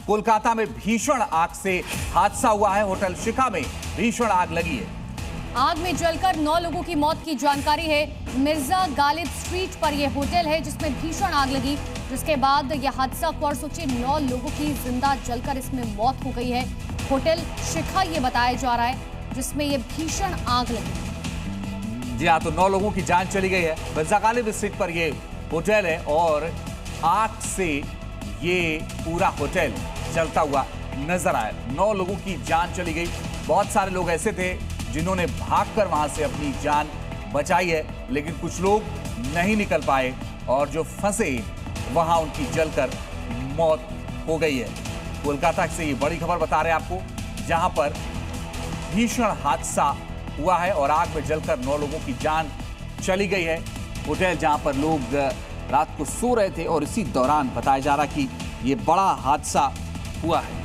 कोलकाता में भीषण आग से हादसा हुआ है। होटल शिखा में भीषण आग लगी है। आग में जलकर 9 लोगों की मौत की जानकारी है। मिर्जा गालिब स्ट्रीट पर यह होटल है जिसमें भीषण आग लगी, जिसके बाद यह हादसा हुआ। सोचिए 9 लोगों की जिंदा जलकर इसमें मौत हो गई है। होटल शिखा ये बताया जा रहा है जिसमें यह भीषण आग लगी। जी हाँ, तो 9 लोगों की जान चली गई है। मिर्जा गालिब स्ट्रीट पर यह होटल है और आग से ये पूरा होटल जलता हुआ नजर आया। 9 लोगों की जान चली गई। बहुत सारे लोग ऐसे थे जिन्होंने भागकर वहां से अपनी जान बचाई है, लेकिन कुछ लोग नहीं निकल पाए और जो फंसे वहां उनकी जलकर मौत हो गई है। कोलकाता से ये बड़ी खबर बता रहे हैं आपको, जहां पर भीषण हादसा हुआ है और आग में जलकर 9 लोगों की जान चली गई है। होटल जहां पर लोग रात को सो रहे थे और इसी दौरान बताया जा रहा कि ये बड़ा हादसा हुआ है।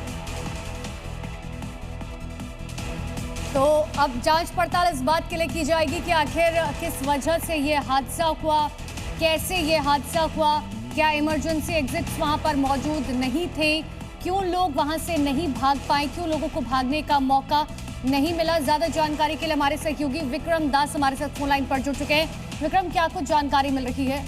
तो अब जांच पड़ताल इस बात के लिए की जाएगी कि आखिर किस वजह से ये हादसा हुआ, कैसे ये हादसा हुआ, क्या इमरजेंसी एग्जिट्स वहां पर मौजूद नहीं थे, क्यों लोग वहां से नहीं भाग पाए, क्यों लोगों को भागने का मौका नहीं मिला। ज्यादा जानकारी के लिए हमारे सहयोगी विक्रम दास हमारे साथ फोन लाइन पर जुड़ चुके हैं। विक्रम, क्या कुछ जानकारी मिल रही है?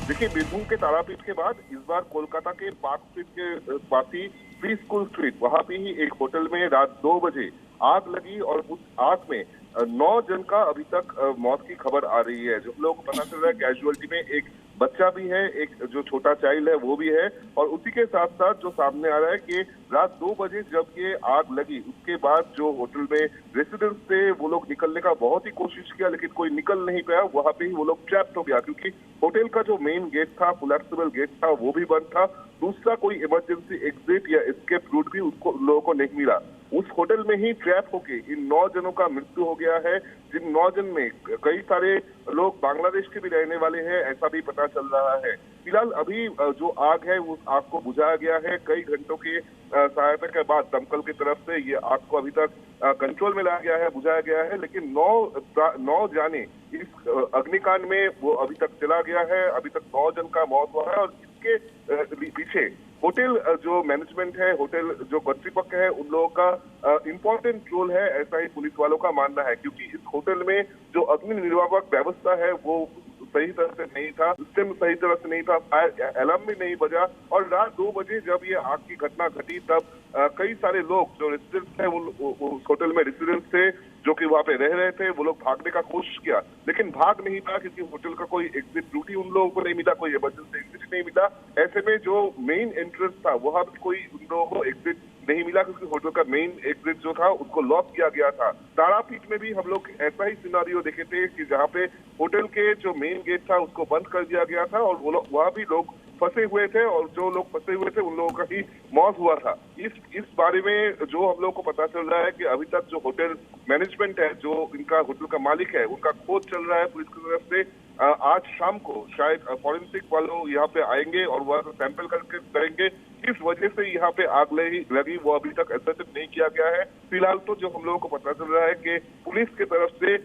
देखिए, बीरभूम के तारापीठ के बाद इस बार कोलकाता के पार्क स्ट्रीट के पास ही प्री स्कूल स्ट्रीट, वहां पे ही एक होटल में रात 2 बजे आग लगी और उस आग में 9 जन का अभी तक मौत की खबर आ रही है। जो लोगों को पता चल रहा है कैजुअलिटी में एक बच्चा भी है, एक जो छोटा चाइल्ड है वो भी है, और उसी के साथ साथ जो सामने आ रहा है कि रात 2 बजे जब ये आग लगी उसके बाद जो होटल में रेसिडेंट्स थे वो लोग निकलने का बहुत ही कोशिश किया, लेकिन कोई निकल नहीं पाया। वहां पे ही वो लोग ट्रैप्ड हो गया, क्योंकि होटल का जो मेन गेट था, कोलैप्सिबल गेट था, वो भी बंद था। दूसरा कोई इमरजेंसी एग्जिट या एस्केप रूट भी उसको लोगों को नहीं मिला। उस होटल में ही ट्रैप होके इन 9 जनों का मृत्यु हो गया है, जिन 9 जन में कई सारे लोग बांग्लादेश के भी रहने वाले हैं, ऐसा भी पता चल रहा है। फिलहाल अभी जो आग है उस आग को बुझाया गया है। कई घंटों की सहायता के बाद दमकल की तरफ से ये आग को अभी तक कंट्रोल में लाया गया है, बुझाया गया है, लेकिन 9 जाने इस अग्निकांड में वो अभी तक चला गया है। अभी तक 9 जन का मौत हुआ है और इसके पीछे होटल जो मैनेजमेंट है, होटल जो कर्तृपक्ष है, उन लोगों का इंपॉर्टेंट रोल है, ऐसा ही पुलिस वालों का मानना है। क्योंकि इस होटल में जो अग्नि निर्वापक व्यवस्था है वो सही तरह से नहीं था, सिस्टम सही तरह से नहीं था, फायर अलार्म भी नहीं बजा। और रात 2 बजे जब ये आग की घटना घटी तब कई सारे लोग जो रेसिडेंट्स थे, उस होटल में रेसिडेंट्स थे जो कि वहां पे रह रहे थे, वो लोग भागने का कोशिश किया, लेकिन भाग नहीं पाया क्योंकि होटल का कोई एग्जिट रूट ही उन लोगों को नहीं मिला, कोई इमरजेंसी एग्जिट नहीं मिला। ऐसे में जो मेन एंट्रेंस था वहां भी कोई उन लोगों को एग्जिट नहीं मिला, क्योंकि होटल का मेन एग्जिट जो था उसको लॉक किया गया था। तारापीठ में भी हम लोग ऐसा ही सिनारियो देखे थे कि जहाँ पे होटल के जो मेन गेट था उसको बंद कर दिया गया था और वहाँ भी लोग फंसे हुए थे, और जो लोग फंसे हुए थे उन लोगों का ही मौत हुआ था। इस बारे में जो हम लोग को पता चल रहा है कि अभी तक जो होटल मैनेजमेंट है, जो इनका होटल का मालिक है, उनका खोज चल रहा है पुलिस की तरफ से। आज शाम को शायद फॉरेंसिक वालों यहाँ पे आएंगे और वह सैंपल करके करेंगे किस वजह से यहाँ पे आग लगी, वो अभी तक एसेस नहीं किया गया है। फिलहाल तो जो हम लोगों को पता चल रहा है कि पुलिस की तरफ से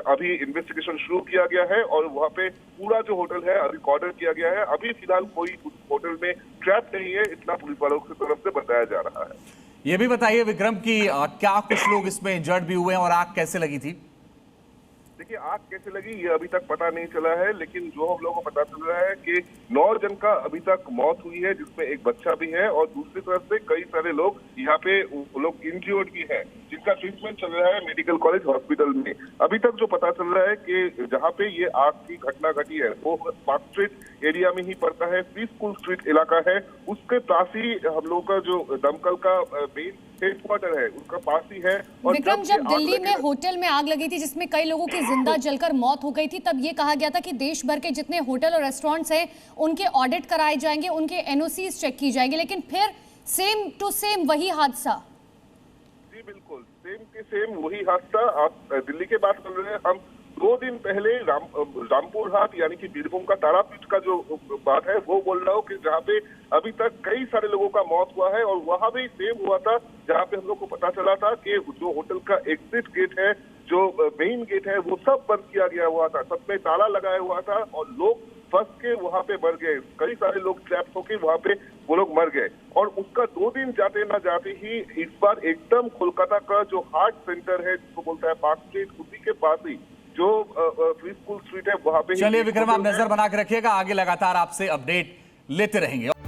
अभी इन्वेस्टिगेशन शुरू किया गया है और वहाँ पे पूरा जो होटल है अभी कॉर्डर किया गया है। अभी फिलहाल कोई उस होटल में ट्रैप नहीं है, इतना पुलिस वालों की तरफ से बताया जा रहा है। ये भी बताइए विक्रम की क्या कुछ लोग इसमें इंजर्ड भी हुए हैं और आग कैसे लगी थी? देखिए, आग कैसे लगी ये अभी तक पता नहीं चला है, लेकिन जो हम लोगों को पता चल रहा है कि 9 जन का अभी तक मौत हुई है, जिसमें एक बच्चा भी है, और दूसरी तरफ से कई सारे लोग यहाँ पे लोग इंजर्ड भी है, जिनका ट्रीटमेंट चल रहा है मेडिकल कॉलेज हॉस्पिटल में। अभी तक जो पता चल रहा है कि जहाँ पे ये आग की घटना घटी है वो पार्क स्ट्रीट एरिया में ही पड़ता है, प्री स्कूल स्ट्रीट इलाका है, उसके पास ही हम लोग का जो दमकल का मेन हेडक्वार्टर है उसका पास ही है। और विक्रम, जब दिल्ली में होटल में आग लगी थी जिसमें कई लोगों की जिंदा जलकर मौत हो गई थी, तब ये कहा गया था कि देश भर के जितने होटल और रेस्टोरेंट्स हैं उनके ऑडिट कराए जाएंगे, उनके एनओसीज चेक की जाएंगे, लेकिन फिर सेम टू सेम वही हादसा। जी बिल्कुल, सेम के सेम वही हादसा। आप दिल्ली के बात कर रहे हैं, हम 2 दिन पहले रामपुर हाट यानी कि बीरभूम का तारापीठ का जो बात है वो बोल रहा हूँ कि जहाँ पे अभी तक कई सारे लोगों का मौत हुआ है, और वहां भी सेम हुआ था, जहाँ पे हम लोग को पता चला था कि जो होटल का एग्जिट गेट है, जो मेन गेट है, वो सब बंद किया गया हुआ था, सब में ताला लगाया हुआ था और लोग फंस के वहां पे मर गए। कई सारे लोग ट्रैप होके वहां पे वो लोग मर गए और उसका 2 दिन जाते ना जाते ही इस बार एकदम कोलकाता का जो हार्ट सेंटर है जिसको बोलता है पार्क स्ट्रीट, उसी के पास ही जो फ्री स्कूल स्ट्रीट है वहां पे। चलिए विक्रम, आप नजर बना के रखिएगा, आगे लगातार आपसे अपडेट लेते रहेंगे।